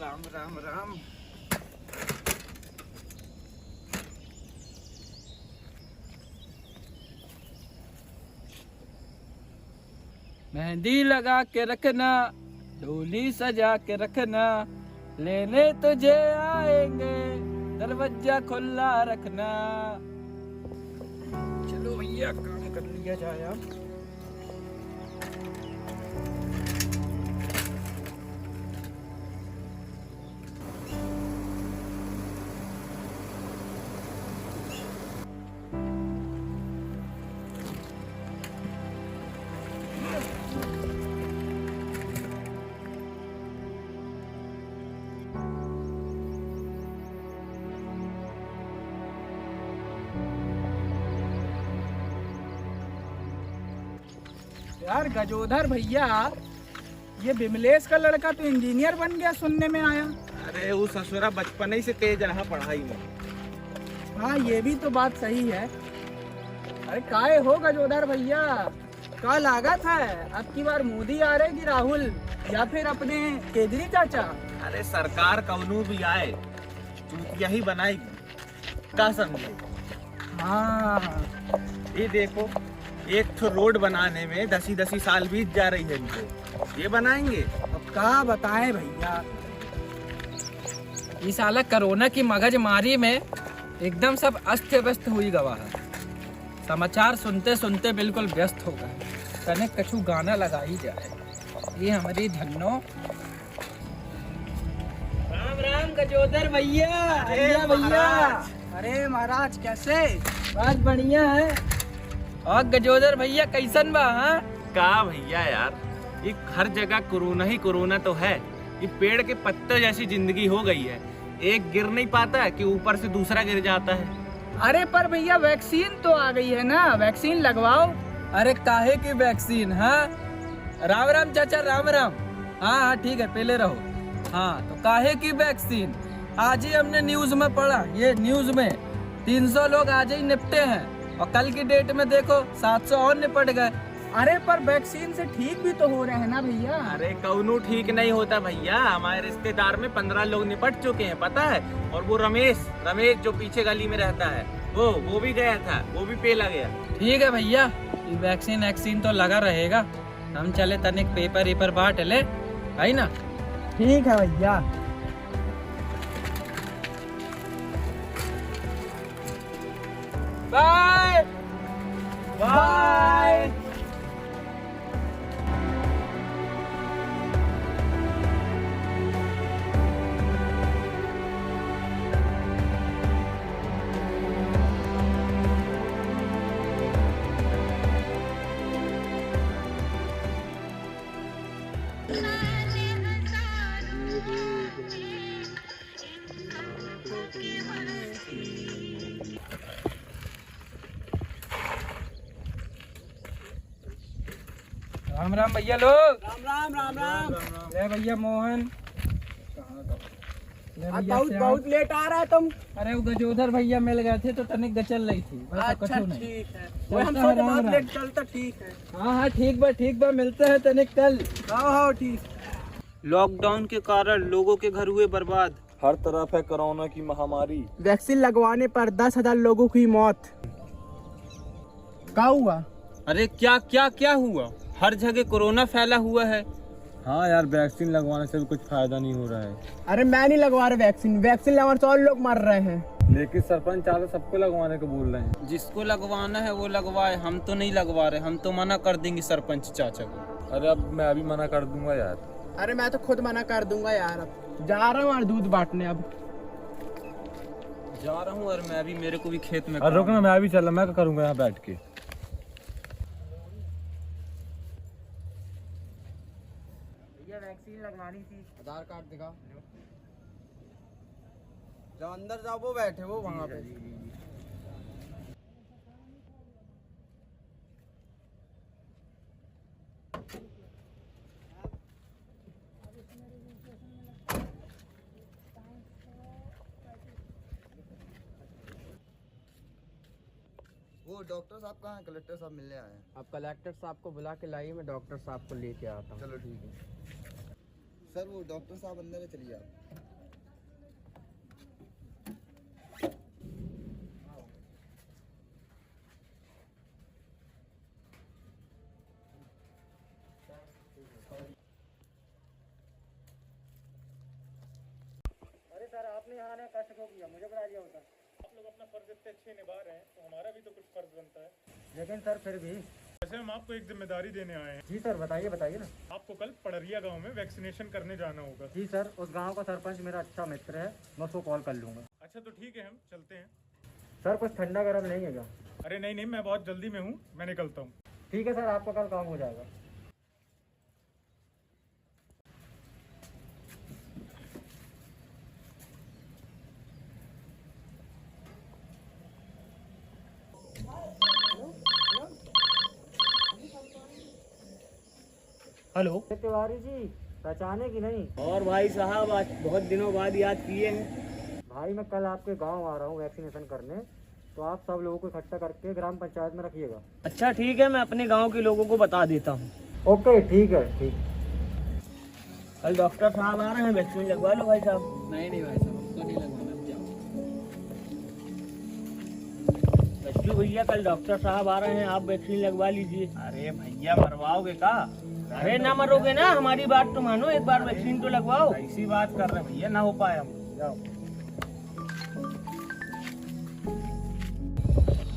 राम राम राम। मेहंदी लगा के रखना, डोली सजा के रखना, लेने तुझे आएंगे, दरवाजा खुला रखना। चलो भैया काम कर लिया जाए अब। यार गजोधर भैया, ये विमलेश का लड़का तो इंजीनियर बन गया सुनने में आया। अरे वो ससुरा बचपन ही से तेज रहा पढ़ाई में। हाँ ये भी तो बात सही है। अरे काहे हो गजोधर भैया, का लागत है अब की बार मोदी आ रहे कि राहुल या फिर अपने केजरी चाचा? अरे सरकार कौनू भी आए चूतिया ही बनाएगी, क्या समझे? हाँ ये देखो, एक तो रोड बनाने में 10 साल बीत जा रही है इनको, ये बनाएंगे? अब क्या बताएं भैया, ये साला कोरोना की मगजमारी में एकदम सब अस्त व्यस्त हुई गवा है। समाचार सुनते सुनते बिल्कुल व्यस्त हो गए। तने कछु गाना लगा ही जाए। ये हमारी धन्नो। राम राम गजोदर भैया। भैया अरे महाराज कैसे? बात बढ़िया है। और गजोदर भैया कैसन बा? हाँ का भैया यार, ये हर जगह कोरोना ही कोरोना तो है। ये पेड़ के पत्ते जैसी जिंदगी हो गई है, एक गिर नहीं पाता है कि ऊपर से दूसरा गिर जाता है। अरे पर भैया वैक्सीन तो आ गई है ना, वैक्सीन लगवाओ। अरे काहे की वैक्सीन? हाँ राम राम चाचा, राम राम। हाँ हाँ ठीक है, पहले रहो। हाँ तो काहे की वैक्सीन? आज ही हमने न्यूज में पढ़ा, ये न्यूज में 300 लोग आज ही निपटे हैं और कल की डेट में देखो 700 और निपट गए। अरे पर वैक्सीन से ठीक भी तो हो रहे हैं ना भैया? अरे कौनू ठीक नहीं होता भैया, हमारे रिश्तेदार में 15 लोग निपट चुके हैं पता है। और वो रमेश जो पीछे गली में रहता है, वो भी गया था, वो भी पेला गया। ठीक है भैया, ये वैक्सीन तो लगा रहेगा। हम चले तनिक पेपर बांट ले, है ना? ठीक है भैया। Bye bye. राम राम भैया लोग। राम राम राम राम। जय भैया मोहन। बहुत लेट आ रहा है तुम। अरे वो गजोधर भैया मिल गए थे तो तनिक गचल रही थी। अच्छा ठीक है, वो हम सोचे बहुत लेट चलता। ठीक है, हाँ हाँ ठीक बा मिलते हैं तनिक कल। हाँ ठीक। लॉकडाउन के कारण लोगों के घर हुए बर्बाद। हर तरफ है कोरोना की महामारी। वैक्सीन लगवाने पर 10,000 लोगों की मौत। क्या हुआ? अरे क्या हुआ? हर जगह कोरोना फैला हुआ है। हाँ यार, वैक्सीन लगवाने से भी कुछ फायदा नहीं हो रहा है। अरे मैं नहीं लगवा रहा वैक्सीन लगवाने से और लोग मर रहे हैं। लेकिन सरपंच चाचा सबको लगवाने को बोल रहे हैं। जिसको लगवाना है वो लगवाए, हम तो नहीं लगवा रहे। हम तो मना कर देंगे सरपंच चाचा को। अरे अब मैं अभी मना कर दूंगा यार। अरे मैं तो खुद मना कर दूंगा यार। अब जा रहा हूँ और दूध बांटने। अब जा रहा हूँ और मैं भी, मेरे को भी खेत में। अरे रुकना, मैं अभी चल, मैं करूंगा यहाँ बैठ के। वैक्सीन लगवानी थी। आधार कार्ड दिखा। जब अंदर जाओ वो बैठे, वो वहाँ पे। वो डॉक्टर साहब कहाँ हैं? कलेक्टर साहब मिलने आए हैं। आप कलेक्टर साहब को बुला के लाइए, मैं डॉक्टर साहब को लेके आता हूँ। चलो ठीक है। सर वो डॉक्टर साहब अंदर है, चलिए आप। अरे सर आपने यहाँ आने का कष्ट क्यों किया, मुझे बता दिया होता। आप लोग अपना फर्ज इतने अच्छे निभा रहे हैं तो हमारा भी तो कुछ फर्ज बनता है। लेकिन सर फिर भी। वैसे हम आपको एक जिम्मेदारी देने आए हैं। जी सर बताइए बताइए ना। आपको कल पड़रिया गांव में वैक्सीनेशन करने जाना होगा। जी सर, उस गांव का सरपंच मेरा अच्छा मित्र है, मैं उसको कॉल कर लूँगा। अच्छा तो ठीक है, हम चलते हैं। सर कुछ ठंडा गर्म नहीं है क्या? अरे नहीं नहीं, मैं बहुत जल्दी में हूँ, मैं निकलता हूँ। ठीक है सर, आपका कल काम हो जाएगा। हेलो। तिवारी जी पहचाने की नहीं? और भाई साहब आज बहुत दिनों बाद याद किए हैं। भाई मैं कल आपके गांव आ रहा हूँ वैक्सीनेशन करने, तो आप सब लोगों को इकट्ठा करके ग्राम पंचायत में रखिएगा। अच्छा ठीक है, मैं अपने गांव के लोगों को बता देता हूँ। ओके ठीक है, ठीक। कल डॉक्टर साहब आ रहे हैं, वैक्सीन लगवा लो भाई साहब। नहीं भाई साहब, हमको नहीं लगवाना, जाओ। बच्चू भैया कल डॉक्टर साहब आ रहे हैं, आप वैक्सीन लगवा लीजिए। अरे भैया मरवाओगे का? अरे ना मरोगे ना, हमारी बात तो मानो, एक बार वैक्सीन तो लगवाओ। ऐसी बात कर रहे हैं भैया, ना हो पाए हम। जाओ।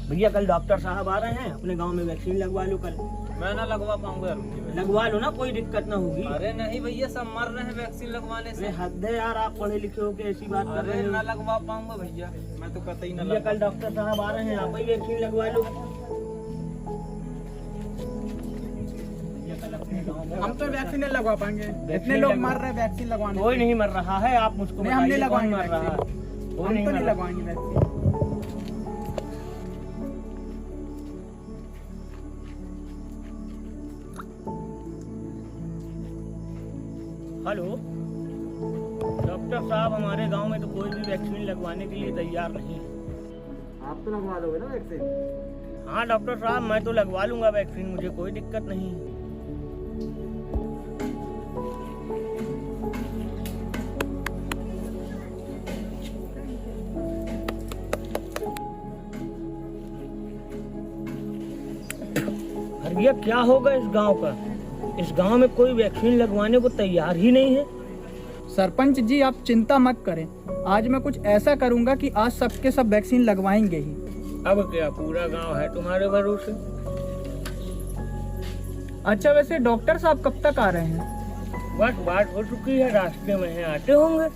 भैया कल डॉक्टर साहब आ रहे हैं, अपने गांव में वैक्सीन लगवा लो कल। मैं ना लगवा पाऊंगा। लगवा लो ना, कोई दिक्कत ना होगी। अरे नहीं भैया, सब मर रहे हैं वैक्सीन लगवाने से। अरे हद है यार, आप पढ़े लिखे हो के ऐसी बात कर रहे अरे हो। ना लगवा पाऊंगा भैया, मैं तो कतई ना भैया कल डॉक्टर साहब आ रहे हैं, आप ही वैक्सीन लगवा लो। हम तो वैक्सीन नहीं लगवा पाएंगे, इतने लोग मर रहे हैं वैक्सीन लगवाने। कोई नहीं मर रहा है, आप मुझको नहीं, हम नहीं बताइए कौन लगवाएंगे मर रहा है। वैक्सीन। कोई हम नहीं तो मर नहीं रहा। लगवाएंगे वैक्सीन। हेलो डॉक्टर साहब, हमारे गांव में तो कोई भी वैक्सीन लगवाने के लिए तैयार नहीं है। आप तो लगवा दोगे ना वैक्सीन? हाँ डॉक्टर साहब, मैं तो लगवा लूंगा वैक्सीन, मुझे कोई दिक्कत नहीं है। भैया क्या होगा इस गांव का? इस गांव में कोई वैक्सीन लगवाने को तैयार ही नहीं है। सरपंच जी आप चिंता मत करें, आज मैं कुछ ऐसा करूंगा कि आज सबके सब वैक्सीन लगवाएंगे ही। अब क्या पूरा गांव है तुम्हारे भरोसे? अच्छा वैसे डॉक्टर साहब कब तक आ रहे हैं? बस बात हो चुकी है, रास्ते में है, आते होंगे।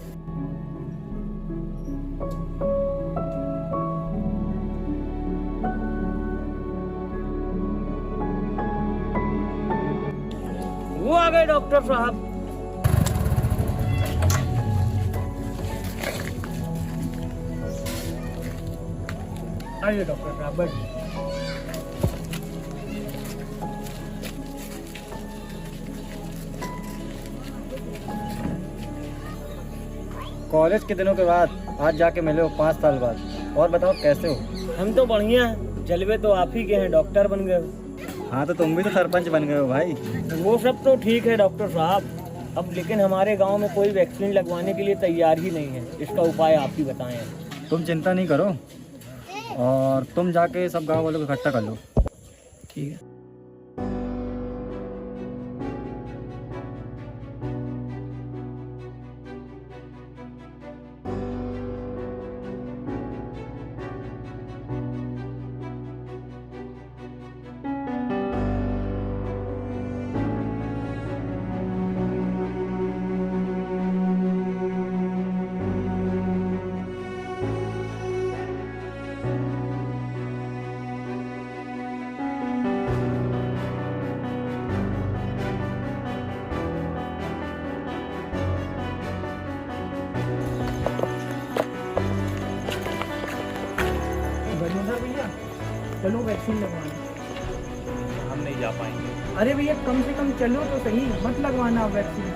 वो आ गए डॉक्टर साहब। आइए डॉक्टर साहब बैठिए। कॉलेज के दिनों के बाद आज जाके मिले हो 5 साल बाद, और बताओ कैसे हो? हम तो बढ़िया हैं, जलवे तो आप ही के हैं, डॉक्टर बन गए हो। हाँ तो तुम भी तो सरपंच बन गए हो भाई। वो सब तो ठीक है डॉक्टर साहब, अब लेकिन हमारे गांव में कोई वैक्सीन लगवाने के लिए तैयार ही नहीं है। इसका उपाय आप ही बताएं। तुम चिंता नहीं करो, और तुम जाके सब गांव वालों को इकट्ठा कर लो। ठीक है। भैया चलो वैक्सीन लगवाना। हम नहीं जा पाएंगे। अरे भैया कम से कम चलो तो सही, मत लगवाना वैक्सीन।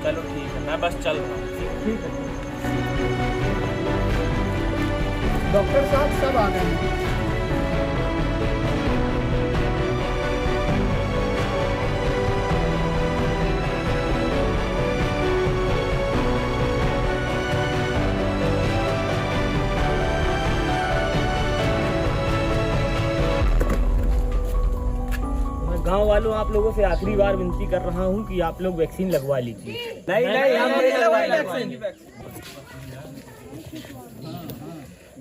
चलो ठीक है, मैं बस चल रहा हूँ। ठीक है। डॉक्टर साहब सब आ गए हैं। गांव वालों, आप लोगों से आखिरी बार विनती कर रहा हूं कि आप लोग वैक्सीन लगवा लीजिए। नहीं नहीं, हम नहीं लगवाएंगे।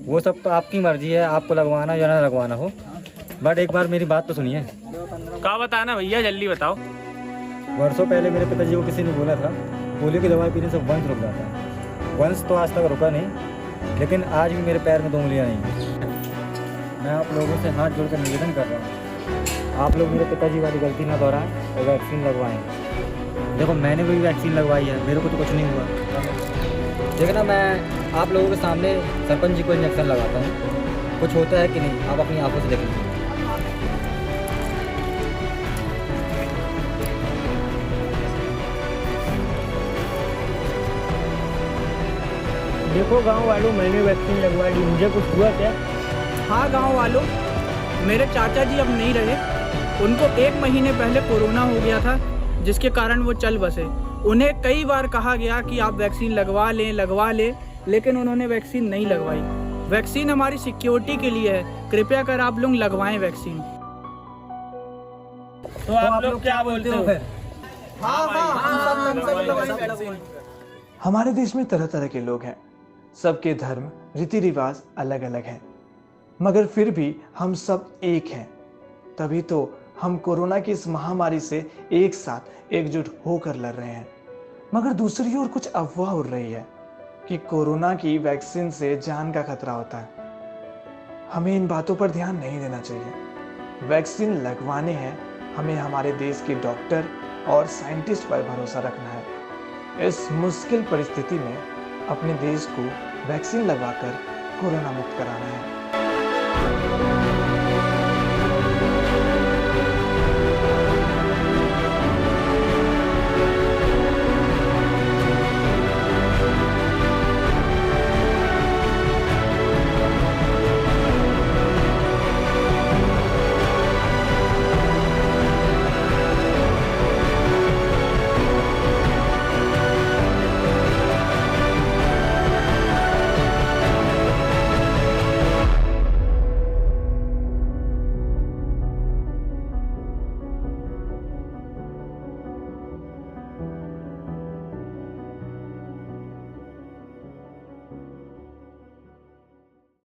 वो सब तो आपकी मर्जी है, आपको लगवाना या ना लगवाना हो, बट एक बार मेरी बात तो सुनिए। क्या बताना भैया, जल्दी बताओ। वर्षों पहले मेरे पिताजी को किसी ने बोला था पोलियो की दवाई पीने से वंश रुक जाता है। वंश तो आज तक रुका नहीं, लेकिन आज भी मेरे पैर में 2 उंगलियां नहीं हैं। मैं आप लोगों से हाथ जोड़कर निवेदन कर रहा हूँ, आप लोग मेरे पिताजी वाली गलती ना दोहराएं और वैक्सीन लगवाएं। देखो मैंने भी वैक्सीन लगवाई है, मेरे को तो कुछ नहीं हुआ। देखना मैं आप लोगों के सामने सरपंच जी को इंजेक्शन लगाता हूँ, कुछ होता है कि नहीं आप अपनी आंखों से देख लीजिए। देखो गांव वालों, मैंने वैक्सीन लगवा ली, मुझे कुछ हुआ क्या? हाँ गांव वालों, मेरे चाचा जी अब नहीं रहे। उनको 1 महीने पहले कोरोना हो गया था, जिसके कारण वो चल बसे। उन्हें कई बार कहा गया कि आप वैक्सीन लगवा लें, लेकिन उन्होंने वैक्सीन नहीं लगवाई। वैक्सीन हमारी सिक्योरिटी के लिए है, कृपया कर आप लोग लगवाएं वैक्सीन। तो आप लोग क्या बोलते हो फिर? हमारे देश में तरह तरह के लोग हैं, सबके धर्म रीति रिवाज अलग अलग हैं, मगर फिर भी हम सब एक हैं। तभी तो हम कोरोना की इस महामारी से एक साथ एकजुट होकर लड़ रहे हैं। मगर दूसरी ओर कुछ अफवाह उड़ रही है कि कोरोना की वैक्सीन से जान का खतरा होता है। हमें इन बातों पर ध्यान नहीं देना चाहिए। वैक्सीन लगवाने हैं, हमें हमारे देश के डॉक्टर और साइंटिस्ट पर भरोसा रखना है। इस मुश्किल परिस्थिति में अपने देश को वैक्सीन लगाकर कोरोना मुक्त कराना है।